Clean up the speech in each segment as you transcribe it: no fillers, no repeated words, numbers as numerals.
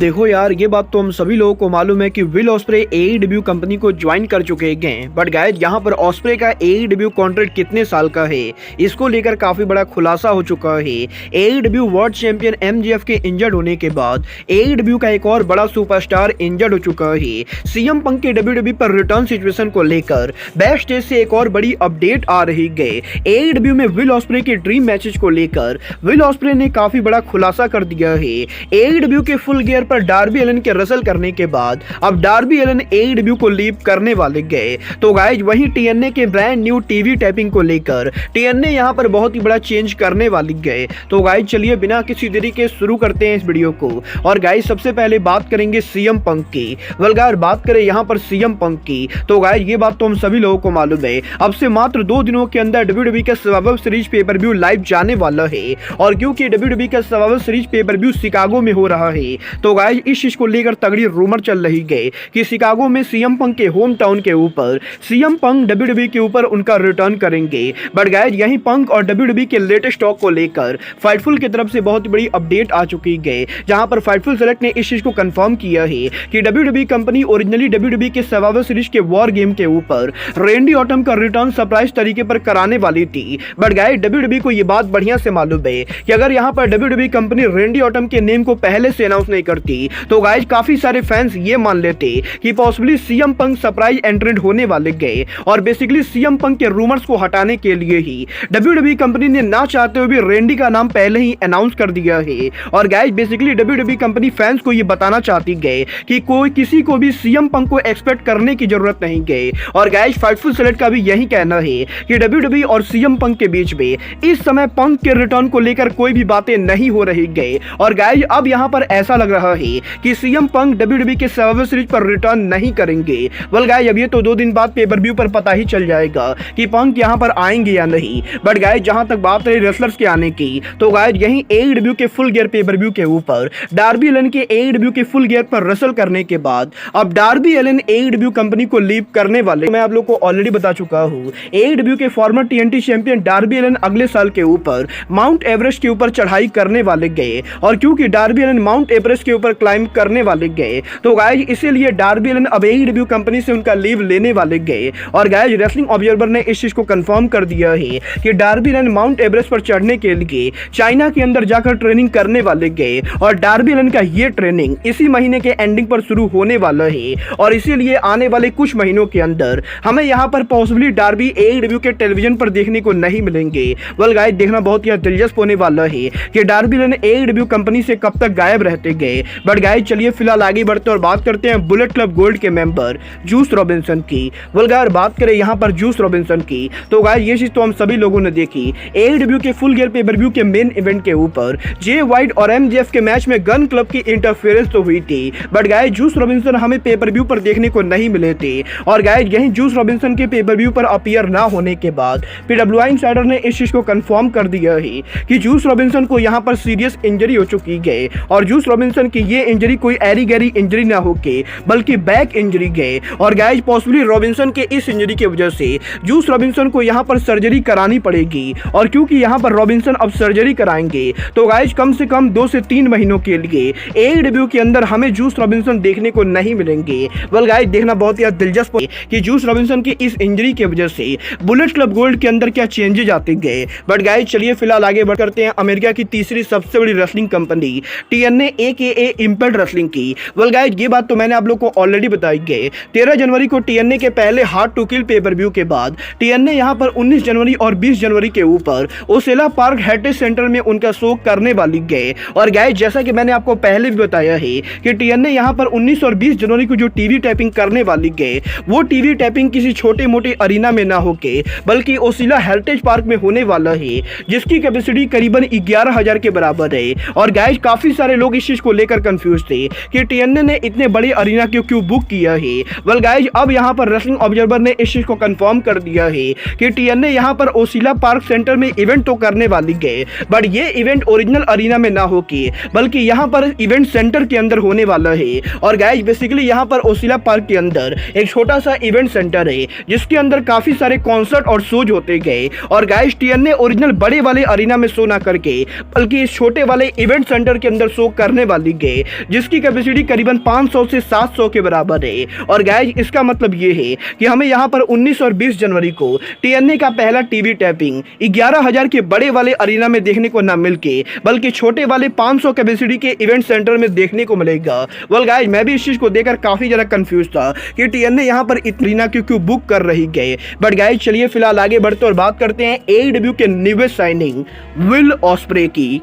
देखो यार, ये बात तो हम सभी लोगों को मालूम है कि विल ऑस्प्रे एईडब्ल्यू कंपनी को ज्वाइन कर चुके हैं। बट गाइस, यहाँ पर ऑस्प्रे का एईडब्ल्यू कॉन्ट्रैक्ट कितने साल का है, इसको लेकर काफी बड़ा खुलासा हो चुका है। एईडब्ल्यू वर्ल्ड चैंपियन एमजेएफ के इंजर्ड होने के बाद एईडब्ल्यू का एक और बड़ा सुपरस्टार इंजर्ड हो चुका है। सीएम पंक के डब्ल्यूडब्ल्यू पर रिटर्न सिचुएशन को लेकर बैक स्टेज से एक और बड़ी अपडेट आ रही है। एईडब्ल्यू में विल ऑस्प्रे के ड्रीम मैचेस को लेकर विल ऑस्प्रे ने काफी बड़ा खुलासा कर दिया है। एईडब्ल्यू के फुल गियर पर डार्बी एलन के रसल करने के बाद अब डार्बी एलन एईडब्ल्यू को लीव करने वाले गए। तो गाइज, वहीं टीएनए के ब्रांड न्यू टीवी टैपिंग को लेकर टीएनए यहां पर बहुत ही बड़ा चेंज करने वाली गए। तो गाइज, चलिए बिना किसी देरी के शुरू करते हैं इस वीडियो को। और गाइज, सबसे पहले बात करेंगे सीएम पंक की। वलगार बात करें यहां पर सीएम पंक की, तो गाइज ये बात तो हम सभी लोगों को मालूम है, अब से मात्र 2 दिनों के अंदर डब्ल्यूडब्ल्यूई का survivor series pay per view live जाने वाला है। और क्योंकि डब्ल्यूडब्ल्यूई का survivor series pay per view Chicago में हो रहा है, तो गाइज इस चीज को लेकर तगड़ी रूमर चल रही है कि शिकागो में सीएम पंक के होम टाउन के ऊपर सीएम पंक डब्ल्यूडब्ल्यूई के ऊपर उनका रिटर्न करेंगे। बट गाइज, यही पंक और डब्ल्यूडब्ल्यूई के लेटेस्ट टॉक को लेकर फाइटफुल की तरफ से बहुत बड़ी अपडेट आ चुकी है, जहां पर फाइटफुल सेलेक्ट ने इस चीज को कंफर्म किया है कि डब्ल्यूडब्ल्यूई कंपनी ओरिजिनली डब्ल्यूडब्ल्यूई के सर्वाइवर सीरीज के वॉर गेम के ऊपर रेंडी ऑटम का रिटर्न सरप्राइज तरीके पर कराने वाली थी। बट गाइज, डब्ल्यूडब्ल्यूई को यह बात बढ़िया से मालूम है कि अगर यहां पर डब्ल्यूडब्ल्यूई कंपनी रेंडी ऑटम के नेम को पहले से अनाउंस नहीं करती, तो गाइज काफी सारे फैंस ये मान लेते कि पॉसिबली सीएम पंक सरप्राइज एंट्रेंट होने वाले गए। और बेसिकली सीएम पंक के रूमर्स को हटाने के लिए ही डब्ल्यूडब्ल्यूई कंपनी ने ना चाहते हुए भी रेंडी का नाम पहले ही अनाउंस कर दिया है। और guys, basically WWE company fans को ये बताना चाहती है कि कोई किसी को भी सीएम पंक को एक्सपेक्ट करने की जरूरत नहीं है। और गाइज, फाइटफुल सेलेक्ट का भी यही कहना है कि डब्ल्यूडब्ल्यूई और सीएम पंक के बीच में इस समय पंक के रिटर्न को लेकर कोई भी बातें नहीं हो रही है। और गाइज, अब यहां पर ऐसा लग रहा है कि सीएम पंक डब्ल्यूडब्ल्यूई के सर्वाइवर सीरीज पर रिटर्न नहीं करेंगे। वेल गाइस, अब ये तो 2 दिन बाद पेपर व्यू पर पता ही चल जाएगा कि पंक यहां पर आएंगे या नहीं। बट गाइस, जहां तक बात रही रेसलर्स के आने की, तो गाइस यही एईडब्ल्यू के फुल गियर पेपर व्यू के ऊपर डार्बी एलन के एईडब्ल्यू के फुल गियर पर रसल करने के बाद अब डार्बी एलन एईडब्ल्यू कंपनी को लीव करने वाले। मैं आप लोग को ऑलरेडी बता चुका हूं, एईडब्ल्यू के former TNT champion Darby Allin अगले साल के ऊपर माउंट एवरेस्ट के ऊपर चढ़ाई करने वाले गए। और क्योंकि डार्बी एलन माउंट एवरेस्ट के ऊपर क्लाइंब करने वाले गए, तो गाइज इसीलिए डार्बी एलन अब एईडब्ल्यू कंपनी से उनका लीव लेने वाले गए। और गाइज, रेसलिंग ऑब्जर्वर ने इस चीज को कंफर्म कर दिया है कि डार्बी एलन माउंट एवरेस्ट पर चढ़ने के लिए चाइना के अंदर जाकर ट्रेनिंग करने वाले गए। और डार्बी एलन का ये ट्रेनिंग इसी महीने के एंडिंग पर शुरू होने वाला है। और इसीलिए आने वाले कुछ महीनों के अंदर हमें यहाँ पर पॉसिबली डार्बी एईडब्ल्यू के टेलीविजन पर देखने को नहीं मिलेंगे। वेल गाइज, देखना बहुत ही दिलचस्प होने वाला है कि डार्बी एलन एईडब्ल्यू कंपनी से कब तक गायब रहते गए। बट गाइज, चलिए फिलहाल आगे बढ़ते और बात करते हैं बुलेट क्लब गोल्ड के मेंबर जूस रॉबिन्सन की। वलगार बात करें यहां पर जूस रॉबिन्सन की, तो गाइस ये चीज तो हम सभी लोगों ने देखी। एईडब्ल्यू के फुल गियर पेपर व्यू के मेन इवेंट के ऊपर जे वाइट और एमजेएफ के मैच में गन क्लब की इंटरफेरेंस तो हुई थी, बट गाइस जूस रॉबिन्सन हमें पेपर व्यू पर देखने को नहीं मिले थे। और गाइस, यही जूस रॉबिन्सन के पेपर व्यू पर अपीयर ना होने के बाद पीडब्ल्यूआई इनसाइडर ने इस चीज को कंफर्म कर दिया है कि जूस रॉबिन्सन को यहां पर सीरियस इंजरी हो चुकी है। और जूस रॉबिन्सन की ये इंजरी कोई एरी गैरी इंजरी ना होके बल्कि बैक इंजरी गए। और गाइस, पॉसिबली रॉबिन्सन के इस इंजरी की वजह से जूस रॉबिन्सन को यहां पर सर्जरी करानी पड़ेगी। और क्योंकि यहां पर रॉबिन्सन अब सर्जरी कराएंगे, तो गाइस कम से कम 2 से 3 महीनों के लिए एईडब्ल्यू के अंदर हमें जूस रॉबिन्सन देखने को नहीं मिलेंगे। वेल गाइस, देखना बहुत ही दिलचस्प है कि जूस रॉबिन्सन की इस इंजरी की वजह से बुलेट क्लब गोल्ड के अंदर क्या चेंजेस आते गए। बट गाइस, चलिए फिलहाल आगे बढ़ करते हैं अमेरिका की तीसरी सबसे बड़ी wrestling company TNA एकेए impact wrestling की। वेल गाइस, ये बात तो मैंने आप लोग को ऑलरेडी बताई है। 13 जनवरी को टीएनए के पहले Hard to Kill pay per view के बाद टीएनए यहां पर 19 जनवरी और 20 जनवरी के ऊपर ओसेला पार्क हेरिटेज सेंटर में उनका शो करने वाली गए। और गाइस, जैसा कि मैंने आपको पहले भी बताया है कि टीएनए यहां पर 19 और 20 जनवरी को जो टीवी टैपिंग करने वाली गए, वो टीवी टैपिंग किसी छोटे मोटे अरीना में ना होके बल्कि ओसेला हेरिटेज पार्क में होने वाला है, जिसकी कैपेसिटी करीबन 11,000 के बराबर है। और गाइस, काफी सारे लोग इस चीज को लेकर कंफ्यूज थे कि टीएनए ने इतने बड़े अरीना क्यों बुक किया है। वेल गाइस, अब यहां पर रेसलिंग ऑब्जर्वर ने इस चीज को कंफर्म कर दिया है कि टीएनए यहां पर ओसिला पार्क सेंटर में इवेंट तो करने वाली है, बट ये इवेंट ओरिजिनल अरीना में ना होके बल्कि यहां पर इवेंट सेंटर के अंदर होने वाला है। और गाइस, बेसिकली यहां पर ओसिला पार्क के अंदर एक छोटा सा इवेंट सेंटर है, जिसके अंदर काफी सारे कॉन्सर्ट और शोज होते गए। और गाइस, टीएनए ओरिजिनल बड़े वाले अरीना में शो ना करके बल्कि इस छोटे वाले इवेंट सेंटर के अंदर शो करने वाली है। है, जिसकी कैपेसिटी करीबन 500 से 700 के बराबर है। और गाइज इसका मतलब ये है कि हमें यहाँ पर 19 और 20 जनवरी को TNA का पहला टीवी टैपिंग 11,000 के बड़े वाले अरीना में देखने को ना मिलके बल्कि छोटे वाले 500 कैपेसिटी के इवेंट सेंटर में देखने को मिलेगा। वेल गाइज मैं भी इस चीज को देखकर काफी ज्यादा कंफ्यूज था कि TNA यहाँ पर अरीना क्यों बुक कर रही गए। बट गाइज चलिए फिलहाल आगे बढ़ते और बात करते हैं AEW के न्यूएस्ट साइनिंग विल ऑस्प्रे की।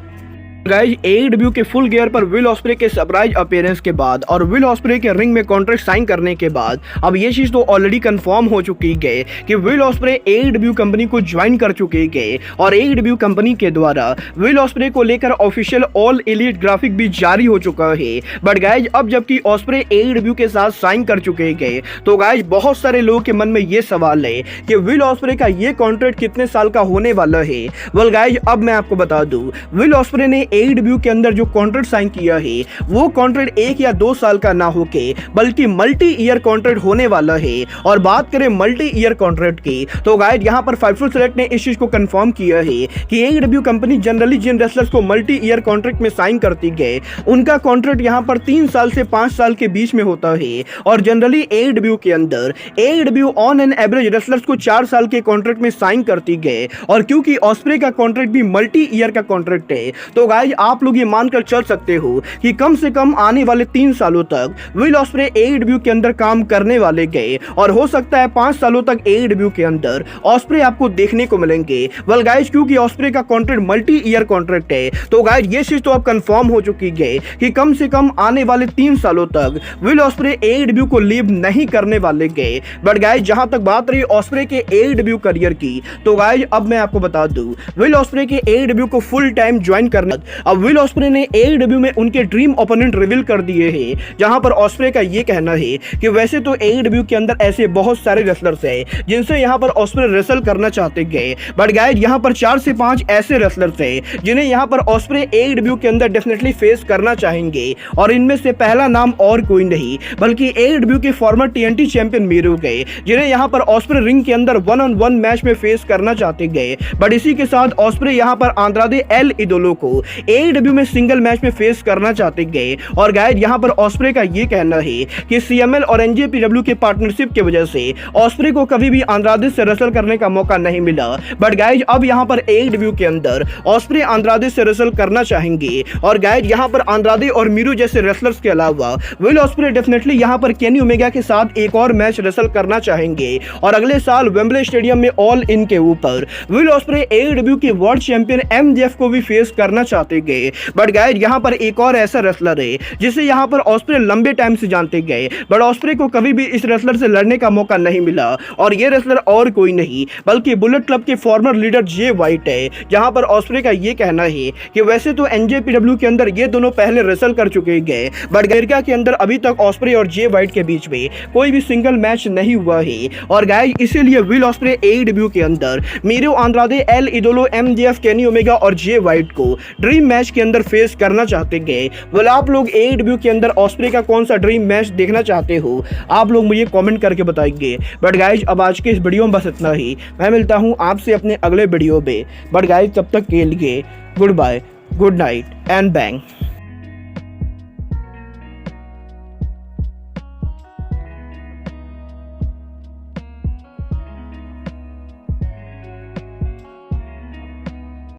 गाइज AEW के फुल गियर पर विल ऑस्प्रे के सरप्राइज अपीयरेंस के बाद और विल ऑस्प्रे के रिंग में कॉन्ट्रैक्ट साइन करने के बाद अब ये चीज तो ऑलरेडी कंफर्म हो चुकी है कि विल ऑस्प्रे AEW कंपनी को ज्वाइन कर चुके हैं और AEW कंपनी के द्वारा विल ऑस्प्रे को लेकर ऑफिशियल ऑल एलीट ग्राफिक भी जारी हो चुका है। बट गाइज अब जबकि ऑस्प्रे AEW के साथ साइन कर चुके हैं तो गाइज बहुत सारे लोगों के मन में ये सवाल है कि विल ऑस्प्रे का ये कॉन्ट्रैक्ट कितने साल का होने वाला है। वेल गाइज अब मैं आपको बता दूं विल ऑस्प्रे ने AEW के अंदर जो कॉन्ट्रैक्ट साइन किया है वो कॉन्ट्रैक्ट 1 या 2 साल का ना होके बल्कि मल्टी ईयर कॉन्ट्रैक्ट होने वाला है। और बात करें मल्टी ईयर कॉन्ट्रैक्ट की तो गाइड यहाँ पर फाइटफुल सेलेक्ट ने इस चीज को कंफर्म किया है कि AEW कंपनी जनरली जिन रेसलर्स को मल्टी ईयर कॉन्ट्रैक्ट में साइन करती है उनका कॉन्ट्रैक्ट यहाँ पर 3 साल से 5 साल के बीच में होता है। और जनरली AEW के अंदर AEW on an average wrestlers को 4 साल के कॉन्ट्रैक्ट में साइन करती है। और क्योंकि ऑस्प्रे का कॉन्ट्रैक्ट भी मल्टी ईयर का कॉन्ट्रैक्ट है तो गाइज आप लोग ये मानकर चल सकते हो कि कम से कम आने वाले 3 सालों तक विल ऑस्प्रे AEW के अंदर काम करने वाले गए और हो सकता है 5 सालों तक AEW के अंदर ऑस्प्रे आपको देखने को मिलेंगे। वेल गाइज क्योंकि ऑस्प्रे का कॉन्ट्रैक्ट मल्टी ईयर कॉन्ट्रैक्ट है तो गाइज ये चीज तो अब कंफर्म हो चुकी है कि कम से कम आने वाले 3 सालों तक विल ऑस्प्रे AEW को लीव नहीं करने वाले गए। बट गाइज जहां तक बात रही ऑस्प्रे के AEW करियर की तो गाइज अब मैं आपको बता दूं विल ऑस्प्रे के AEW को फुल टाइम ज्वाइन करना अब विल ऑस्प्रे ने AEW में उनके ड्रीम ओपोनेंट रिवील कर दिए हैं। जहां पर ऑस्प्रे का ये कहना है कि वैसे तो AEW के अंदर ऐसे बहुत सारे रेसलर्स हैं जिनसे यहां पर ऑस्प्रे रेसल करना चाहते गए बट गाइज यहां पर 4 से 5 ऐसे रेसलर्स हैं जिन्हें यहां पर ऑस्प्रे AEW के अंदर डेफिनेटली फेस करना चाहेंगे। और इनमें से पहला नाम और कोई नहीं बल्कि AEW के फॉर्मर TNT चैंपियन मीरू गए जिन्हें यहां पर ऑस्प्रे रिंग के अंदर 1-on-1 मैच में फेस करना चाहते गए। बट इसी के साथ ऑस्प्रे यहां पर आंद्रादे एल इदोलो को AEW में सिंगल मैच में फेस करना चाहते गए। और गाइड यहां पर ऑस्प्रे का ये कहना है कि CML और NJPW के पार्टनरशिप की वजह से ऑस्प्रे को कभी भी आंद्रादे से रेसल करने का मौका नहीं मिला। बट गाइड अब यहां पर AEW के अंदर ऑस्प्रे आंद्रादे से रेसल करना चाहेंगे। और गाइड यहां पर आंद्रादे और मीरू जैसे रेसलर्स के अलावा विल ऑस्प्रे डेफिनेटली यहां पर केनी ओमेगा के साथ एक और मैच रेसल करना चाहेंगे। और अगले साल वेम्बले स्टेडियम में ऑल इन के ऊपर विल ऑस्प्रे AEW के वर्ल्ड चैंपियन MJF को भी फेस करना चाहते गए। बट गाइड यहाँ पर एक और ऐसा रेसलर है जिसे यहाँ पर ऑस्प्रे लंबे टाइम से जानते गए बट ऑस्प्रे को कभी भी इस रेसलर से लड़ने का मौका नहीं मिला। और ये रेसलर और कोई नहीं बल्कि बुलेट क्लब के फॉर्मर लीडर जे वाइट है। जहां पर ऑस्प्रे का ये कहना है कि वैसे तो NJPW के अंदर ये दोनों पहले रेसल कर चुके गए बट अमेरिका के अंदर अभी तक ऑस्प्रे और जे वाइट के बीच में कोई भी सिंगल मैच नहीं हुआ है। और गाइज इसीलिए विल ऑस्प्रे AEW के अंदर मीरू Andrade L इदोलो MJF Kenny Omega और जे वाइट को ड्रीम मैच के अंदर फेस करना चाहते गए। वेल आप लोग AEW के अंदर ऑस्प्रे का कौन सा ड्रीम मैच देखना चाहते हो आप लोग मुझे कमेंट करके बताइए। बट गाइज अब आज के इस वीडियो में बस इतना ही। मैं मिलता हूं आपसे अपने अगले वीडियो में। बट गाइज तब तक के लिए good bye, good night and bang.